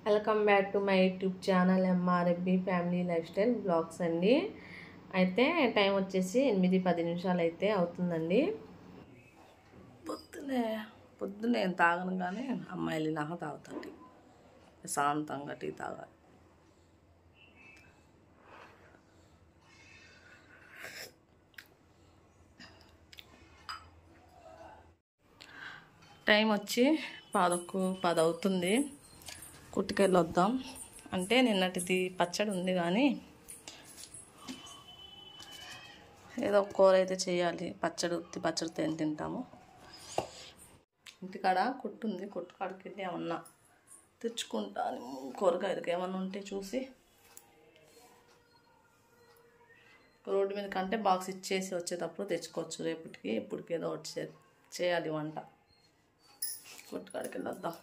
Welcome back to my YouTube channel MRFB family lifestyle blogs అండి. అయితే time వచ్చేసి 8-10 అయితే అవుతుందండి. పొద్దునే తాగను కానీ అమ్మాయిలు నాకు తాగుతాండి. ప్రశాంతంగా టీ తాగాలి. టైం వచ్చి 10 అవుతుంది. కుట్టుకెళ్ళి వద్దాం అంటే నిన్నటిది పచ్చడి ఉంది కానీ ఏదో ఒక కూర అయితే చేయాలి. పచ్చడితో ఏం తింటాము. ఇంటికాడ కుట్టు ఉంది, కుట్టు కాడికి వెళ్ళి ఏమన్నా తెచ్చుకుంటాను. కూరగాయలకి ఏమన్నా ఉంటే చూసి రోడ్డు మీద కంటే బాక్స్ ఇచ్చేసి వచ్చేటప్పుడు తెచ్చుకోవచ్చు. రేపటికి ఇప్పటికి ఏదో ఒకటి చేయాలి వంట. కుట్టు కాడికి వెళ్ళొద్దాం.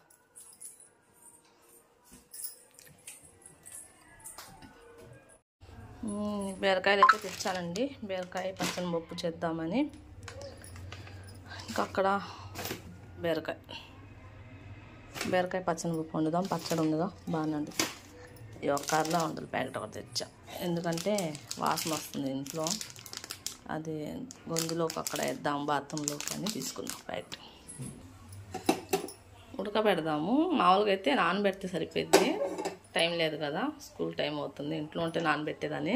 బీరకాయలు అయితే తెచ్చానండి. బీరకాయ పచ్చని పప్పు చేద్దామని. ఇంకా అక్కడ బీరకాయ పచ్చని పప్పు వండుదాం. పచ్చడి ఉందిగా బాగానే ఉంది. ఈ ఒక్క అరలో వందల ప్యాకెట్ ఒకటి తెచ్చా. ఎందుకంటే వాసన వస్తుంది ఇంట్లో. అది గొంతులోకి అక్కడ వేద్దాం బాత్రూంలోకి అని తీసుకుందాం ప్యాకెట్. ఉడకబెడదాము. మామూలుగా అయితే నానబెడితే సరిపోద్ది. టైం లేదు కదా, స్కూల్ టైం అవుతుంది. ఇంట్లో ఉంటే నానబెట్టేదాన్ని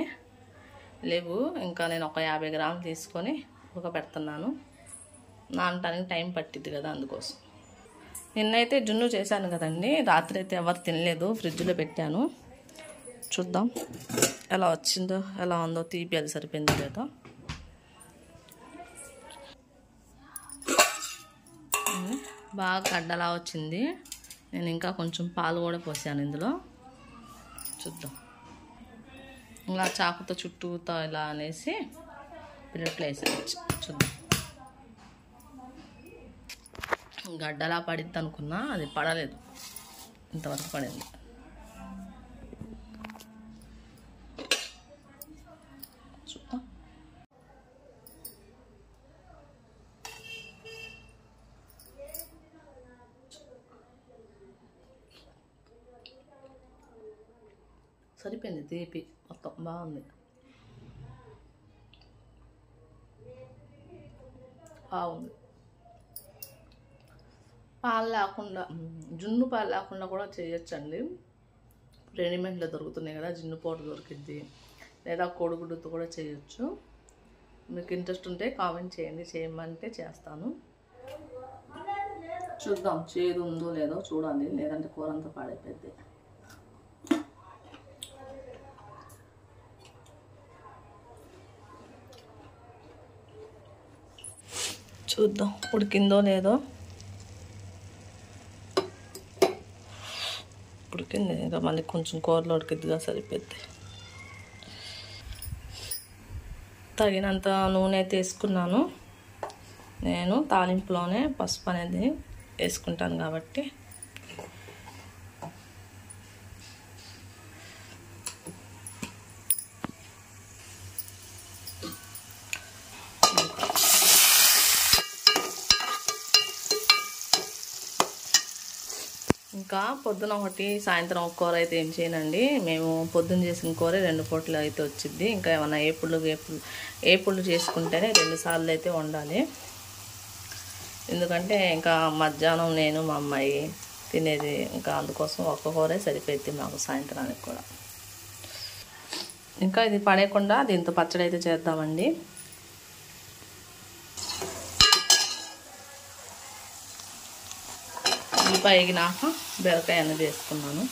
లేవు. ఇంకా నేను ఒక 50 గ్రాములు తీసుకొని ఉడకబెడుతున్నాను. నానటానికి టైం పట్టిద్ది కదా, అందుకోసం. నిన్నైతే జున్ను చేశాను కదండి. రాత్రి అయితే ఎవరు తినలేదు, ఫ్రిడ్జ్లో పెట్టాను. చూద్దాం ఎలా వచ్చిందో, ఎలా ఉందో, తీపి అది సరిపోయిందో లేదో. బాగా గడ్డలా వచ్చింది. నేను ఇంకా కొంచెం పాలు కూడా పోసాను ఇందులో. చూద్దాం. ఇలా చాకుతో చుట్టూతో ఇలా అనేసి ప్లేట్లో వేసేయచ్చు. చూద్దాం. గడ్డలా పడిద్ది అనుకున్నా, అది పడలేదు. ఇంతవరకు పడింది. చూద్దాం. సరిపోయింది. తీపి మొత్తం బాగుంది. బాగుంది. పాలు లేకుండా, జున్ను పాలు లేకుండా కూడా చేయొచ్చండి. రెడీమేడ్లో దొరుకుతున్నాయి కదా, జున్ను పౌడర్ దొరికిద్ది. లేదా కోడిగుడ్డుతో కూడా చేయొచ్చు. మీకు ఇంట్రెస్ట్ ఉంటే కామెంట్ చేయండి, చేయమంటే చేస్తాను. చూద్దాం చేదు ఉందో లేదో చూడాలి, లేదంటే కూర అంతా పాడైపోద్ది. చూద్దాం ఉడికిందో లేదో. ఉడికింది. ఇంకా మళ్ళీ కొంచెం కూరలో ఉడికిద్దిగా సరిపోద్ది. తగినంత నూనె అయితే వేసుకున్నాను. నేను తాలింపులోనే పసుపు అనేది వేసుకుంటాను కాబట్టి. ఇంకా పొద్దున ఒకటి, సాయంత్రం ఒక కూర అయితే ఏం చేయనండి. మేము పొద్దున్న చేసిన కూర 2 పూటలు అయితే వచ్చింది. ఇంకా ఏమన్నా ఏపుళ్ళు చేసుకుంటేనే 2 సార్లు అయితే వండాలి. ఎందుకంటే ఇంకా మధ్యాహ్నం నేను మా అమ్మాయి తినేది. ఇంకా అందుకోసం ఒక్క కూరే సరిపోద్ది మాకు సాయంత్రానికి కూడా. ఇంకా ఇది పడేయకుండా దీంతో పచ్చడి అయితే చేద్దామండి. పైగినాక బీరకాయ అనేది వేసుకున్నాను.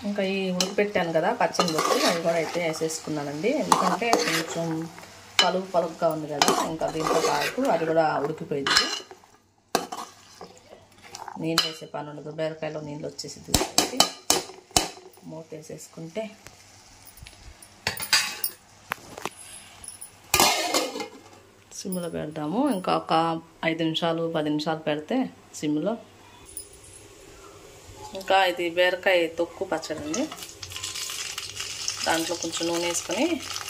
ఇంకా ఈ ఉడకపెట్టాను కదా పచ్చిమిరపకాయలు, అవి కూడా అయితే వేసేసుకున్నానండి. ఎందుకంటే కొంచెం పలుకుగా ఉంది కదా, ఇంకా దీంతో పాటు అది కూడా ఉడికిపోయింది. నీళ్ళు వేసే పని ఉండదు. బీరకాయలో నీళ్ళు వచ్చేసి తీసుకొచ్చి మూత వేసేసుకుంటే సిమ్లో పెడదాము. ఇంకా ఒక 5-10 నిమిషాలు పెడితే సిమ్లో. ఇంకా ఇది బీరకాయ తొక్కు పచ్చడి అండి. దాంట్లో కొంచెం నూనె వేసుకొని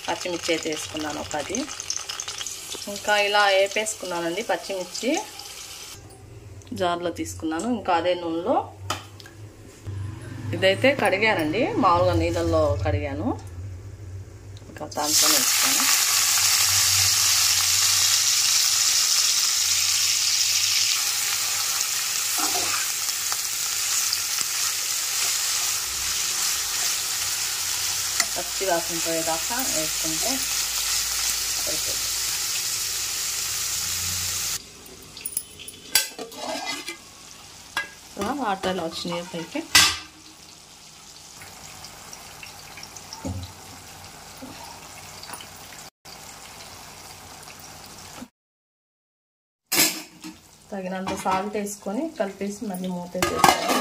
పచ్చిమిర్చి అయితే వేసుకున్నాను ఒక 10. ఇంకా ఇలా వేపేసుకున్నానండి పచ్చిమిర్చి. జార్లో తీసుకున్నాను. ఇంకా అదే నూనెలో ఇదైతే కడిగానండి, మామూలుగా నీళ్ళల్లో కడిగాను. ఇంకా దాంట్లో వేస్తాను. పచ్చి వాసన పోయేదాకా వేసుకుంటే సరిపోతుంది. వాటర్ ఇలా వచ్చినాయి పైకి. తగినంత సాల్ట్ వేసుకొని కలిపేసి మళ్ళీ మూత వేసేస్తాను.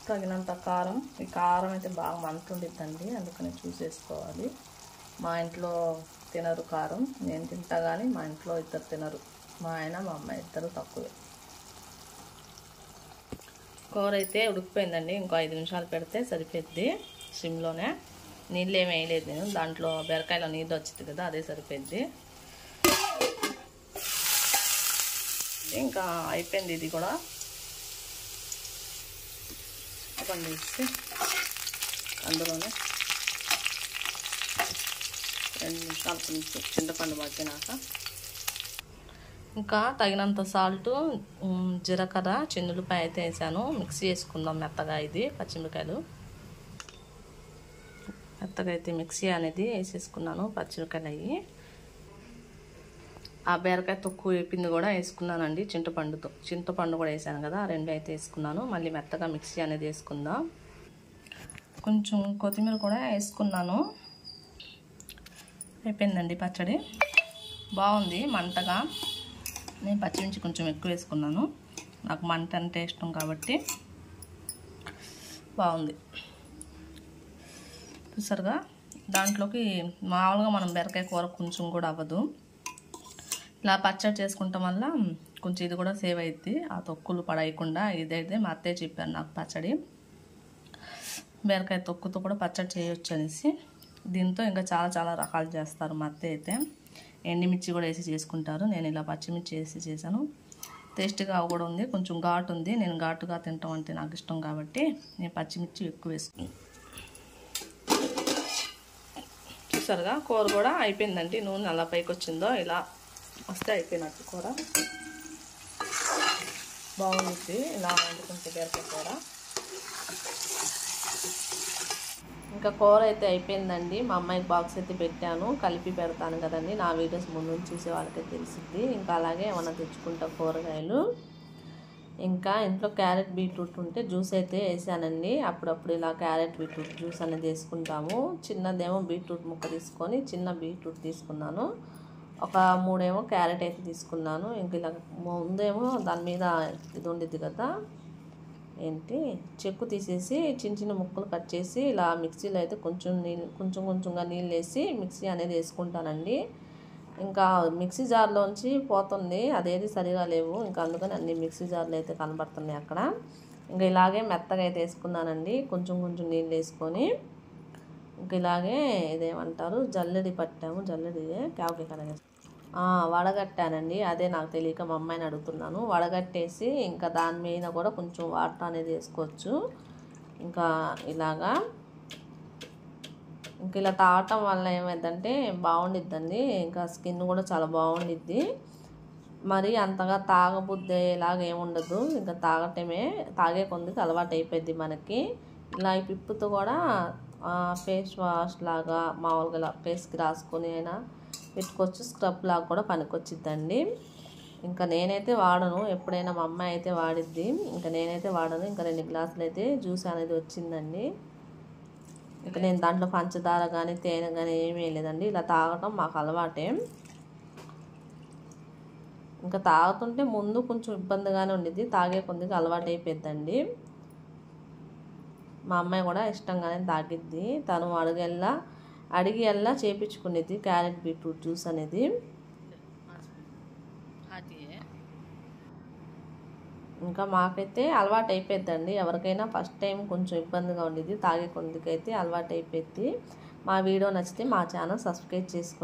తగినంత కారం. ఈ కారం అయితే బాగా మంటుండిద్దండి, అందుకని చూసేసుకోవాలి. మా ఇంట్లో తినరు కారం, నేను తింటా కానీ మా ఇంట్లో ఇద్దరు తినరు, మా ఆయన మా అమ్మాయి ఇద్దరు తక్కువే. కూర అయితే ఉడికిపోయిందండి, ఇంకో 5 నిమిషాలు పెడితే సరిపోద్ది. సిమ్లోనే నీళ్ళు ఏమి వేయలేదు నేను, దాంట్లో బీరకాయలో నీళ్ళు వచ్చింది కదా, అదే సరిపోద్ది. ఇంకా అయిపోయింది ఇది కూడా. వేసి అందులోనే 2 నిమిషాలు కొంచెం చింతపండు మగ్గినాక ఇంకా తగినంత సాల్ట్, జీలకర్ర, చిన్నులపాయ అయితే వేసాను. మిక్సీ వేసుకుందాం మెత్తగా. ఇది పచ్చిమిరకాయలు మెత్తగా అయితే మిక్సీ అనేది వేసేసుకున్నాను. పచ్చిమిరకాయలు అయ్యి ఆ బీరకాయ తొక్కు వేపింది కూడా వేసుకున్నానండి. చింతపండు కూడా వేసాను కదా, 2 అయితే వేసుకున్నాను. మళ్ళీ మెత్తగా మిక్సీ అనేది వేసుకుందాం. కొంచెం కొత్తిమీర కూడా వేసుకున్నాను. అయిపోయిందండి పచ్చడి. బాగుంది మంటగా. నేను పచ్చిమిర్చి కొంచెం ఎక్కువ వేసుకున్నాను, నాకు మంట అంటే ఇష్టం కాబట్టి. బాగుంది చూసారుగా. దాంట్లోకి మామూలుగా మనం బీరకాయ కూర కొంచెం కూడా అవ్వదు, ఇలా పచ్చడి చేసుకుంటాం వల్ల కొంచెం ఇది కూడా సేవ్ అవుద్ది, ఆ తొక్కులు పడేయకుండా. ఇదైతే మా అత్తయ్య చెప్పారు నాకు పచ్చడి, బీరకాయ తొక్కుతో కూడా పచ్చడి చేయొచ్చు అనేసి. దీంతో ఇంకా చాలా రకాలు చేస్తారు మా అత్తయ్య అయితే. ఎండిమిర్చి కూడా వేసి చేసుకుంటారు, నేను ఇలా పచ్చిమిర్చి వేసి చేశాను. టేస్ట్గా కూడా ఉంది, కొంచెం ఘాటు ఉంది. నేను ఘాటుగా తింటాం అంటే నాకు ఇష్టం కాబట్టి నేను పచ్చిమిర్చి ఎక్కువ వేసుకున్నాను. చూసారుగా కూర కూడా అయిపోయిందండి. నూనె అలా పైకి వచ్చిందో ఇలా వస్తే అయిపోయినట్టు కూర. బాగుంది ఇలా వండుకుంటే బీరకాయ కూర. ఇంకా కూర అయితే అయిపోయిందండి. మా అమ్మాయికి బాక్స్ అయితే పెట్టాను, కలిపి పెడతాను కదండి. నా వీడియోస్ ముందు చూసే వాళ్ళకే తెలిసింది. ఇంకా అలాగే ఏమన్నా తెచ్చుకుంటా కూరగాయలు. ఇంకా ఇంట్లో క్యారెట్ బీట్రూట్ ఉంటే జ్యూస్ అయితే వేసానండి. అప్పుడప్పుడు ఇలా క్యారెట్ బీట్రూట్ జ్యూస్ అనేది వేసుకుంటాము. చిన్నదేమో బీట్రూట్ ముక్క తీసుకొని చిన్న బీట్రూట్ తీసుకున్నాను. ఒక 3 ఏమో క్యారెట్ అయితే తీసుకున్నాను. ఇంక ఇలా ముందేమో దాని మీద ఇది ఉండిద్ది కదా, ఏంటి చెక్కు తీసేసి చిన్న ముక్కలు కట్ చేసి ఇలా మిక్సీలో అయితే కొంచెంగా నీళ్ళు వేసి మిక్సీ అనేది వేసుకుంటానండి. ఇంకా మిక్సీ జార్లోంచి పోతుంది, అదేది సరిగా లేవు, ఇంకా అందుకని అన్ని మిక్సీ జార్లు అయితే కనబడుతున్నాయి అక్కడ. ఇంకా ఇలాగే మెత్తగా అయితే వేసుకున్నానండి, కొంచెం నీళ్ళు వేసుకొని. ఇంకా ఇలాగే ఇదేమంటారు జల్లెడి పట్టాము, జల్లెడిదే క్యావకి కడగ వడగట్టానండి. అదే నాకు తెలియక మా అమ్మాయిని అడుగుతున్నాను. వడగట్టేసి ఇంకా దాని మీద కూడా కొంచెం వాటర్ అనేది వేసుకోవచ్చు. ఇంకా ఇలాగా ఇంక ఇలా తాగటం వల్ల ఏమైందంటే బాగుండిద్దండి, ఇంకా స్కిన్ కూడా చాలా బాగుండిద్ది. మరి అంతగా తాగబుద్ది ఇలాగ ఏముండదు, ఇంకా తాగే కొందికి అలవాటు అయిపోద్ది మనకి. ఇలా ఈ పిప్పుతో కూడా ఫేస్ వాష్ లాగా మామూలుగా ఇలా ఫేస్కి రాసుకొని అయినా పెట్టుకోవచ్చు, స్క్రబ్ లాగా కూడా పనికొచ్చిద్దండి. ఇంకా నేనైతే వాడను, ఎప్పుడైనా మా అమ్మాయి అయితే వాడిద్ది, ఇంకా నేనైతే వాడను. ఇంకా 2 గ్లాసులు అయితే జ్యూస్ అనేది వచ్చిందండి. ఇంకా నేను దాంట్లో పంచదార కానీ తేనె కానీ ఏమీ వేయలేదండి, ఇలా తాగటం మాకు అలవాటే. ఇంకా తాగుతుంటే ముందు కొంచెం ఇబ్బందిగానే ఉండిద్ది, తాగే కొద్దిగా అలవాటు అయిపోద్దండి. మా అమ్మాయి కూడా ఇష్టంగానే తాగిద్ది, తను అడిగి చేపించుకునేది క్యారెట్ బీట్రూట్ జ్యూస్ అనేది. ఇంకా మాకైతే అలవాటు అయిపోద్దండి, ఎవరికైనా ఫస్ట్ టైం కొంచెం ఇబ్బందిగా ఉండేది, తాగే కొద్దికైతే అలవాటు అయిపోద్ది. మా వీడియో నచ్చితే మా ఛానల్ సబ్స్క్రైబ్ చేసుకోండి.